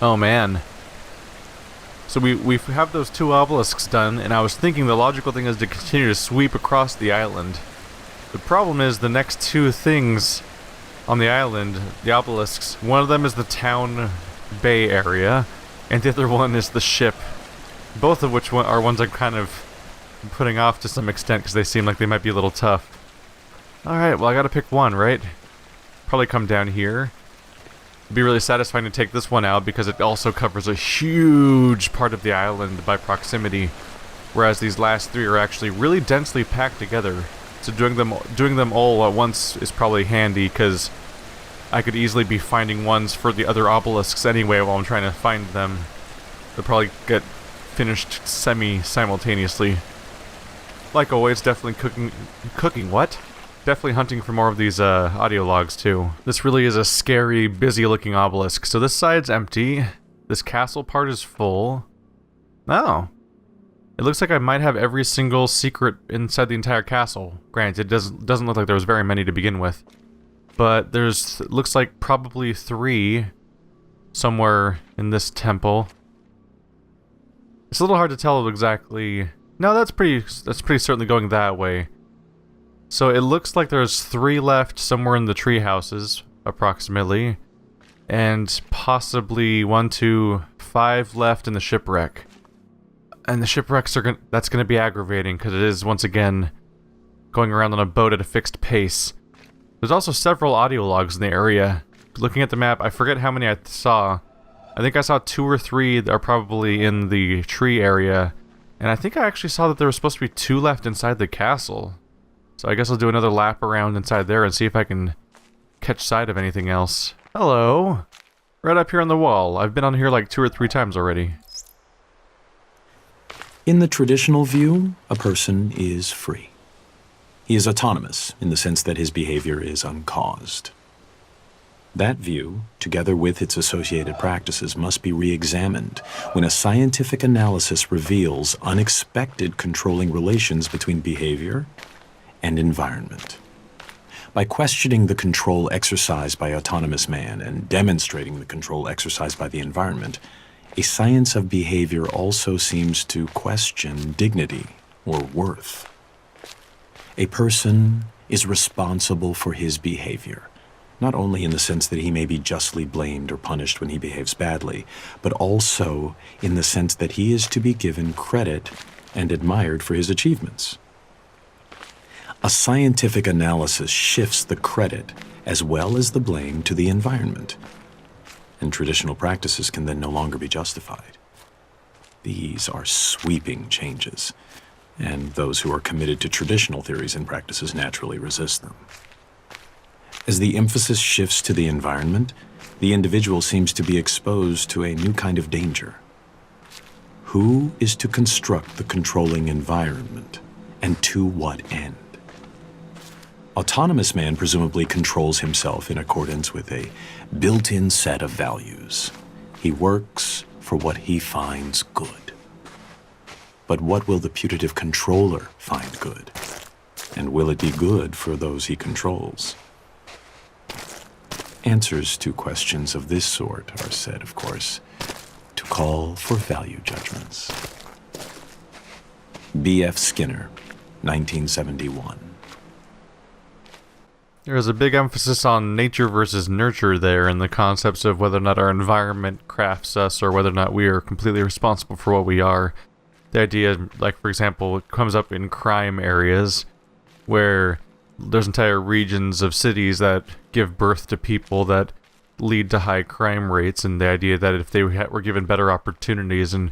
Oh man. So we have those two obelisks done, and I was thinking the logical thing is to continue to sweep across the island. The problem is the next two things on the island, the obelisks, one of them is the town bay area, and the other one is the ship. Both of which are ones I'm kind of putting off to some extent because they seem like they might be a little tough. Alright, well I gotta pick one, right? Probably come down here. It'd be really satisfying to take this one out because it also covers a huge part of the island by proximity, whereas these last three are actually really densely packed together. So doing them all at once is probably handy because I could easily be finding ones for the other obelisks anyway while I'm trying to find them. They'll probably get finished simultaneously. Like always, definitely cooking what? Definitely hunting for more of these audio logs too. This really is a scary, busy looking obelisk. So this side's empty. This castle part is full. Oh. It looks like I might have every single secret inside the entire castle. Granted, it doesn't look like there was very many to begin with. But looks like probably 3 somewhere in this temple. It's a little hard to tell exactly. No, that's pretty certainly going that way. So it looks like there's 3 left somewhere in the tree houses, approximately. And possibly 1, 2, 5 left in the shipwreck. And the shipwrecks that's gonna be aggravating, because it is, once again, going around on a boat at a fixed pace. There's also several audio logs in the area. Looking at the map, I forget how many I saw. I think I saw 2 or 3 that are probably in the tree area. And I think I actually saw that there was supposed to be 2 left inside the castle. So I guess I'll do another lap around inside there and see if I can catch sight of anything else. Hello! Right up here on the wall. I've been on here like 2 or 3 times already. In the traditional view, a person is free. He is autonomous in the sense that his behavior is uncaused. That view, together with its associated practices, must be re-examined when a scientific analysis reveals unexpected controlling relations between behavior and environment. By questioning the control exercised by autonomous man and demonstrating the control exercised by the environment, a science of behavior also seems to question dignity or worth. A person is responsible for his behavior, not only in the sense that he may be justly blamed or punished when he behaves badly, but also in the sense that he is to be given credit and admired for his achievements. A scientific analysis shifts the credit as well as the blame to the environment, and traditional practices can then no longer be justified. These are sweeping changes, and those who are committed to traditional theories and practices naturally resist them. As the emphasis shifts to the environment, the individual seems to be exposed to a new kind of danger. Who is to construct the controlling environment, and to what end? Autonomous man presumably controls himself in accordance with a built-in set of values. He works for what he finds good. But what will the putative controller find good? And will it be good for those he controls? Answers to questions of this sort are said, of course, to call for value judgments. B.F. Skinner, 1971. There's a big emphasis on nature versus nurture there, and the concepts of whether or not our environment crafts us or whether or not we are completely responsible for what we are. The idea, like for example, it comes up in crime areas where there's entire regions of cities that give birth to people that lead to high crime rates, and the idea that if they were given better opportunities and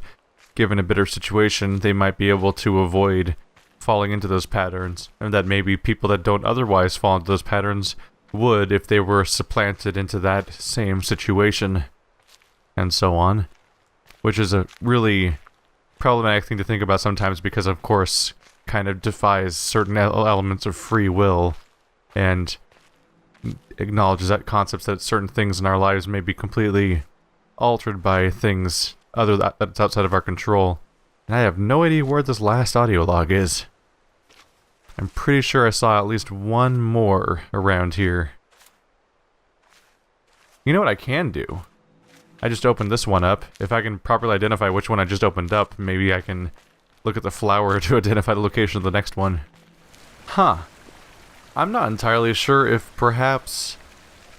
given a better situation, they might be able to avoid falling into those patterns, and that maybe people that don't otherwise fall into those patterns would if they were supplanted into that same situation, and so on. Which is a really problematic thing to think about sometimes because, of course, kind of defies certain elements of free will and acknowledges that concepts that certain things in our lives may be completely altered by things that's outside of our control. And I have no idea where this last audio log is. I'm pretty sure I saw at least one more around here. You know what I can do? I just opened this one up. If I can properly identify which one I just opened up, maybe I can look at the flower to identify the location of the next one. Huh. I'm not entirely sure if perhaps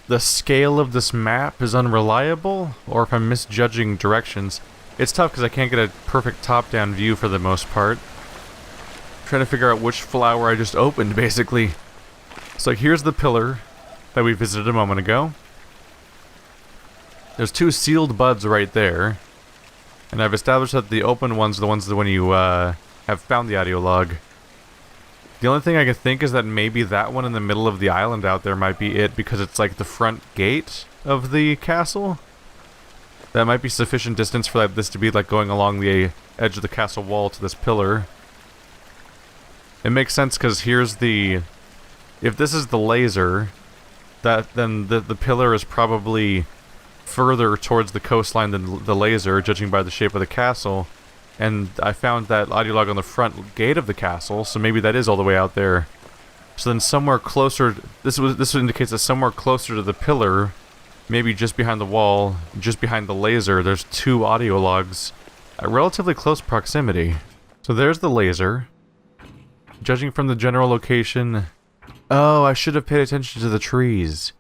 the scale of this map is unreliable, or if I'm misjudging directions. It's tough because I can't get a perfect top-down view for the most part. I'm trying to figure out which flower I just opened, basically. So here's the pillar that we visited a moment ago. There's 2 sealed buds right there. And I've established that the open ones are the ones that when you have found the audio log. The only thing I can think is that maybe that one in the middle of the island out there might be it, because it's like the front gate of the castle. That might be sufficient distance for this to be like going along the edge of the castle wall to this pillar. It makes sense because here's the... If this is the laser, then the pillar is probably further towards the coastline than the laser, judging by the shape of the castle. And I found that audio log on the front gate of the castle, so maybe that is all the way out there. So then somewhere closer... This indicates that somewhere closer to the pillar, maybe just behind the wall, just behind the laser, there's 2 audio logs at relatively close proximity. So there's the laser. Judging from the general location... Oh, I should have paid attention to the trees.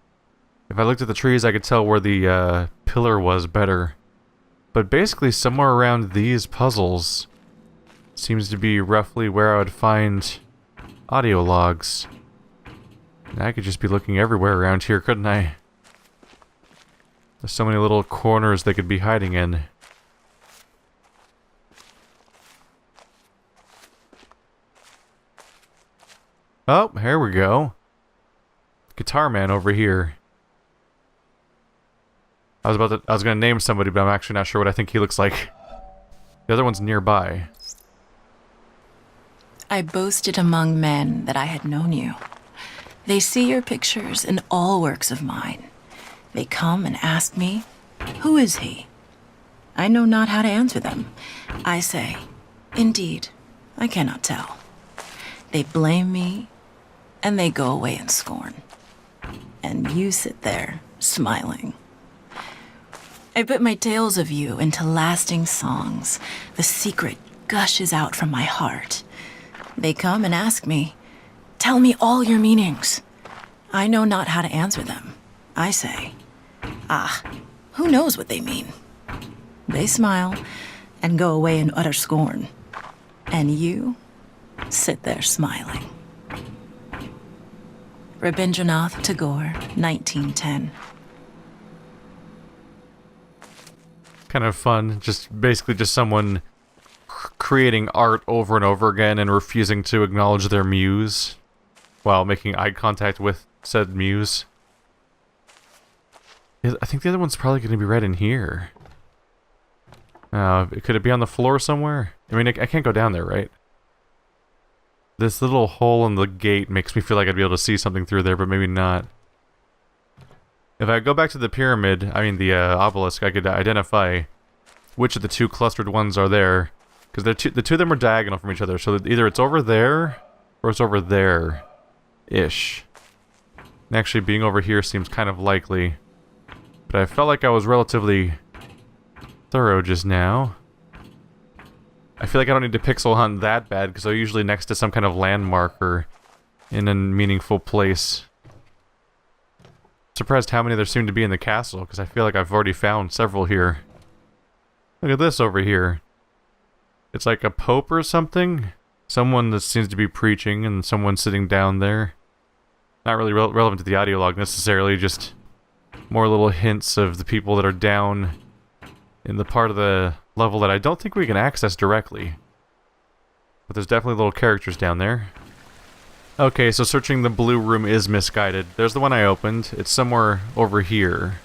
If I looked at the trees, I could tell where the pillar was better. But basically, somewhere around these puzzles seems to be roughly where I would find audio logs. And I could just be looking everywhere around here, couldn't I? There's so many little corners they could be hiding in. Oh, here we go. Guitar Man over here. I was gonna name somebody, but I'm actually not sure what I think he looks like. The other one's nearby. I boasted among men that I had known you. They see your pictures in all works of mine. They come and ask me, who is he? I know not how to answer them. I say, indeed, I cannot tell. They blame me, and they go away in scorn. And you sit there, smiling. I put my tales of you into lasting songs. The secret gushes out from my heart. They come and ask me, tell me all your meanings. I know not how to answer them. I say, who knows what they mean? They smile and go away in utter scorn. And you sit there smiling. Rabindranath Tagore, 1910. Kind of fun. Basically just someone creating art over and over again and refusing to acknowledge their muse while making eye contact with said muse. I think the other one's probably going to be right in here. Could it be on the floor somewhere? I mean, I can't go down there, right? This little hole in the gate makes me feel like I'd be able to see something through there, but maybe not. If I go back to the pyramid, I mean the obelisk, I could identify which of the 2 clustered ones are there. Because the two of them are diagonal from each other, so either it's over there, or it's over there-ish. And actually, being over here seems kind of likely. But I felt like I was relatively thorough just now. I feel like I don't need to pixel hunt that bad, because I'm usually next to some kind of landmark or in a meaningful place. Surprised how many there seem to be in the castle, because I feel like I've already found several here. Look at this over here. It's like a pope or something? Someone that seems to be preaching, and someone sitting down there. Not really relevant to the audio log necessarily, just more little hints of the people that are down in the part of the level that I don't think we can access directly. But there's definitely little characters down there. Okay, so searching the blue room is misguided. There's the one I opened. It's somewhere over here.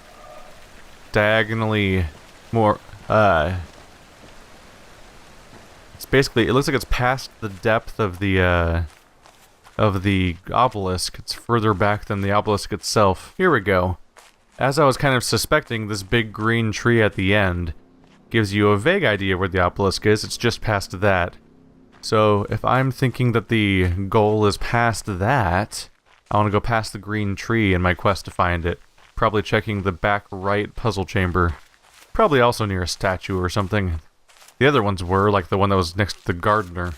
Diagonally more... It's basically... It looks like it's past the depth of the obelisk. It's further back than the obelisk itself. Here we go. As I was kind of suspecting, this big green tree at the end gives you a vague idea where the obelisk is. It's just past that. So, if I'm thinking that the goal is past that, I want to go past the green tree in my quest to find it. Probably checking the back right puzzle chamber. Probably also near a statue or something. The other ones were, like the one that was next to the gardener.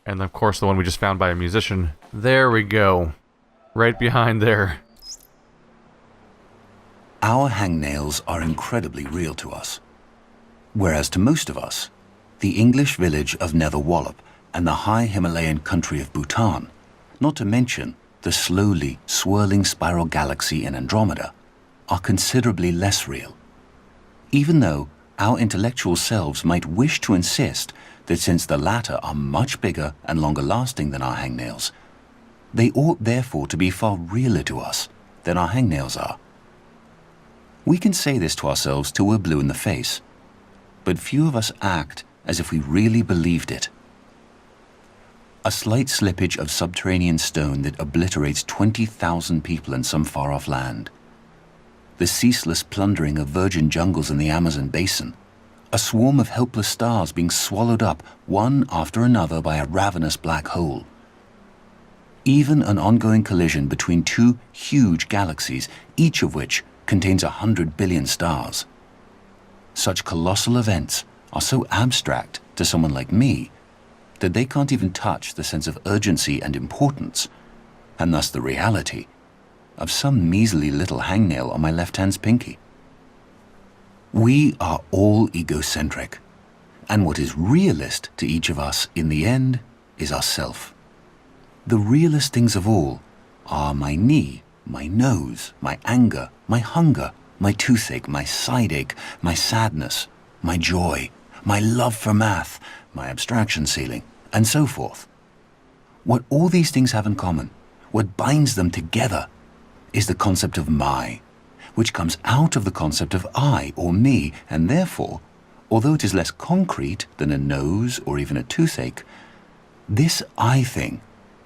And of course the one we just found by a musician. There we go. Right behind there. Our hangnails are incredibly real to us. Whereas to most of us, the English village of Netherwallop and the high Himalayan country of Bhutan, not to mention the slowly swirling spiral galaxy in Andromeda, are considerably less real. Even though our intellectual selves might wish to insist that since the latter are much bigger and longer lasting than our hangnails, they ought therefore to be far realer to us than our hangnails are. We can say this to ourselves till we're blue in the face, but few of us act as if we really believed it. A slight slippage of subterranean stone that obliterates 20,000 people in some far-off land. The ceaseless plundering of virgin jungles in the Amazon basin. A swarm of helpless stars being swallowed up one after another by a ravenous black hole. Even an ongoing collision between two huge galaxies, each of which contains 100 billion stars. Such colossal events are so abstract to someone like me that they can't even touch the sense of urgency and importance, and thus the reality, of some measly little hangnail on my left hand's pinky. We are all egocentric, and what is realist to each of us in the end is ourself. The realest things of all are my knee, my nose, my anger, my hunger, my toothache, my sideache, my sadness, my joy, my love for math, my abstraction ceiling, and so forth. What all these things have in common, what binds them together, is the concept of my, which comes out of the concept of I or me, and therefore, although it is less concrete than a nose or even a toothache, this I thing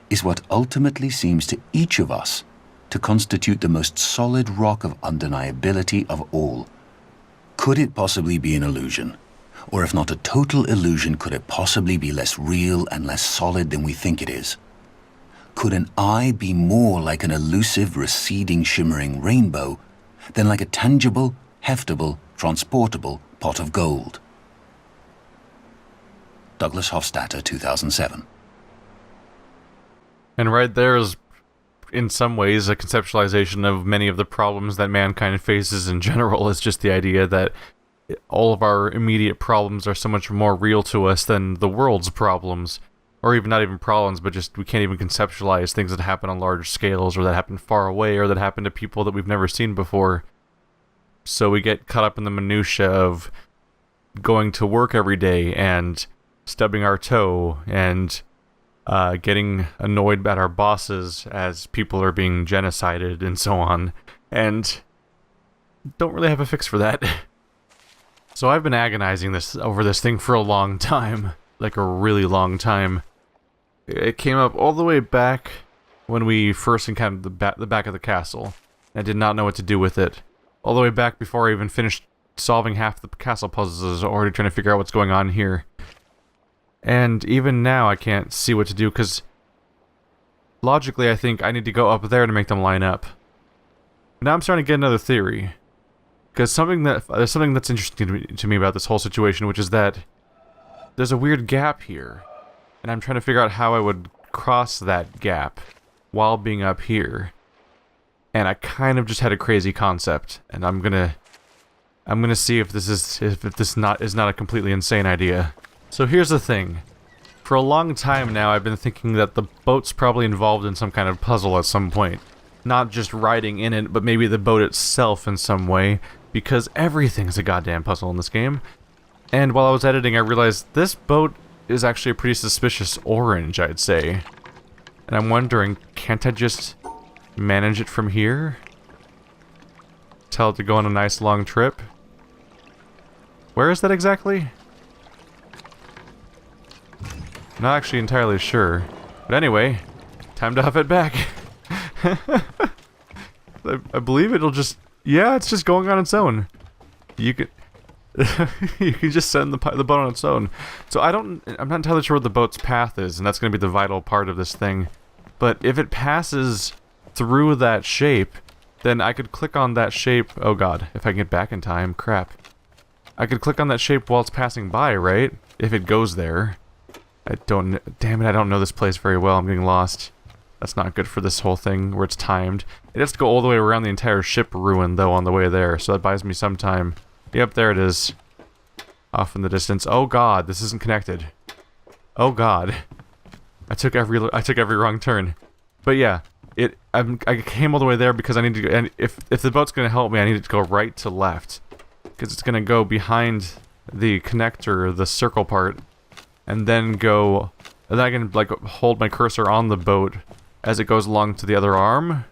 is what ultimately seems to each of us to constitute the most solid rock of undeniability of all. Could it possibly be an illusion? Or if not a total illusion, could it possibly be less real and less solid than we think it is? Could an eye be more like an elusive, receding, shimmering rainbow than like a tangible, heftable, transportable pot of gold? Douglas Hofstadter, 2007. And right there is, in some ways, a conceptualization of many of the problems that mankind faces in general. Is just the idea that all of our immediate problems are so much more real to us than the world's problems. Or even not even problems, but just we can't even conceptualize things that happen on large scales, or that happen far away, or that happen to people that we've never seen before. So we get caught up in the minutia of going to work every day and stubbing our toe and getting annoyed at our bosses as people are being genocided and so on, and don't really have a fix for that. So I've been agonizing over this thing for a long time, like a really long time. It came up all the way back when we first encountered the back of the castle. I did not know what to do with it. All the way back before I even finished solving half the castle puzzles, I was already trying to figure out what's going on here. And even now I can't see what to do, because logically I think I need to go up there to make them line up. But now I'm starting to get another theory. Because there's something that's interesting to me about this whole situation, which is that there's a weird gap here. And I'm trying to figure out how I would cross that gap while being up here. And I kind of just had a crazy concept, and I'm gonna see if this is not a completely insane idea. So here's the thing. For a long time now, I've been thinking that the boat's probably involved in some kind of puzzle at some point. Not just riding in it, but maybe the boat itself in some way, because everything's a goddamn puzzle in this game. And while I was editing, I realized this boat is actually a pretty suspicious orange, I'd say. And I'm wondering, can't I just manage it from here? Tell it to go on a nice long trip? Where is that exactly? I'm not actually entirely sure. But anyway, time to huff it back. I believe it'll just... Yeah, it's just going on its own. You could... you can just send the boat on its own. So I'm not entirely sure what the boat's path is, and that's going to be the vital part of this thing. But if it passes through that shape, then I could click on that shape. Oh god, if I can get back in time, crap. I could click on that shape while it's passing by, right? If it goes there. Damn it, I don't know this place very well. I'm getting lost. That's not good for this whole thing where it's timed. It has to go all the way around the entire ship ruin, though, on the way there, so that buys me some time. Yep, there it is. Off in the distance. Oh god, this isn't connected. Oh god. I took every wrong turn. But yeah, I came all the way there because I need to go, and if the boat's gonna help me, I need it to go right to left. Because it's gonna go behind the connector, the circle part, and then go, and then I can like hold my cursor on the boat as it goes along to the other arm.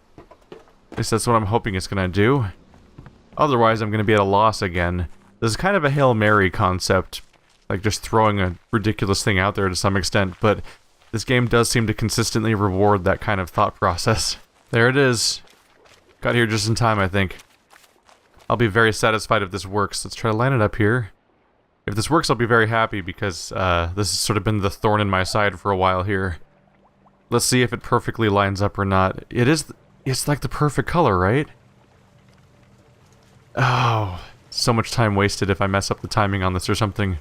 At least that's what I'm hoping it's gonna do. Otherwise, I'm gonna be at a loss again. This is kind of a Hail Mary concept, like just throwing a ridiculous thing out there to some extent, but this game does seem to consistently reward that kind of thought process. There it is. Got here just in time, I think. I'll be very satisfied if this works. Let's try to land it up here. If this works, I'll be very happy because this has sort of been the thorn in my side for a while here. Let's see if it perfectly lines up or not. It's like the perfect color, right? Oh, so much time wasted if I mess up the timing on this or something.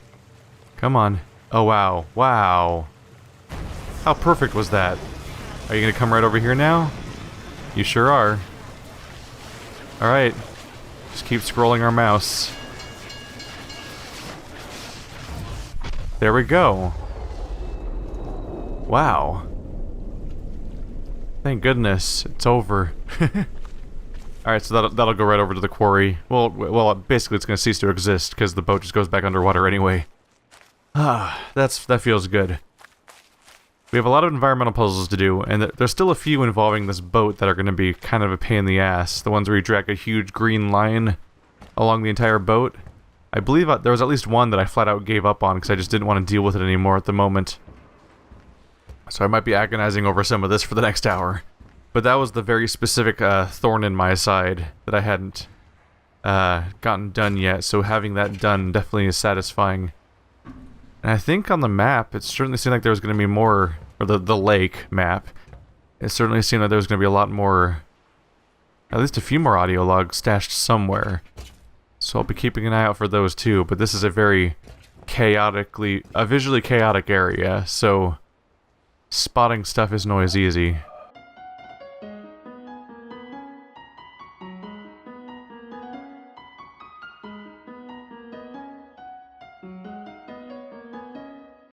Come on. Oh, wow. Wow. How perfect was that? Are you gonna come right over here now? You sure are. Alright. Just keep scrolling our mouse. There we go. Wow. Thank goodness, it's over. Alright, so that'll go right over to the quarry. Well, basically it's gonna cease to exist, because the boat just goes back underwater anyway. Ah, that feels good. We have a lot of environmental puzzles to do, and there's still a few involving this boat that are going to be kind of a pain in the ass. The ones where you drag a huge green line along the entire boat. I believe there was at least one that I flat out gave up on because I just didn't want to deal with it anymore at the moment. So I might be agonizing over some of this for the next hour. But that was the very specific thorn in my side that I hadn't gotten done yet, so having that done definitely is satisfying. And I think on the map, it certainly seemed like there was going to be more, or the lake map, it certainly seemed like there was going to be a lot more, at least a few more audio logs stashed somewhere. So I'll be keeping an eye out for those too, but this is a very visually chaotic area, so spotting stuff isn't always easy.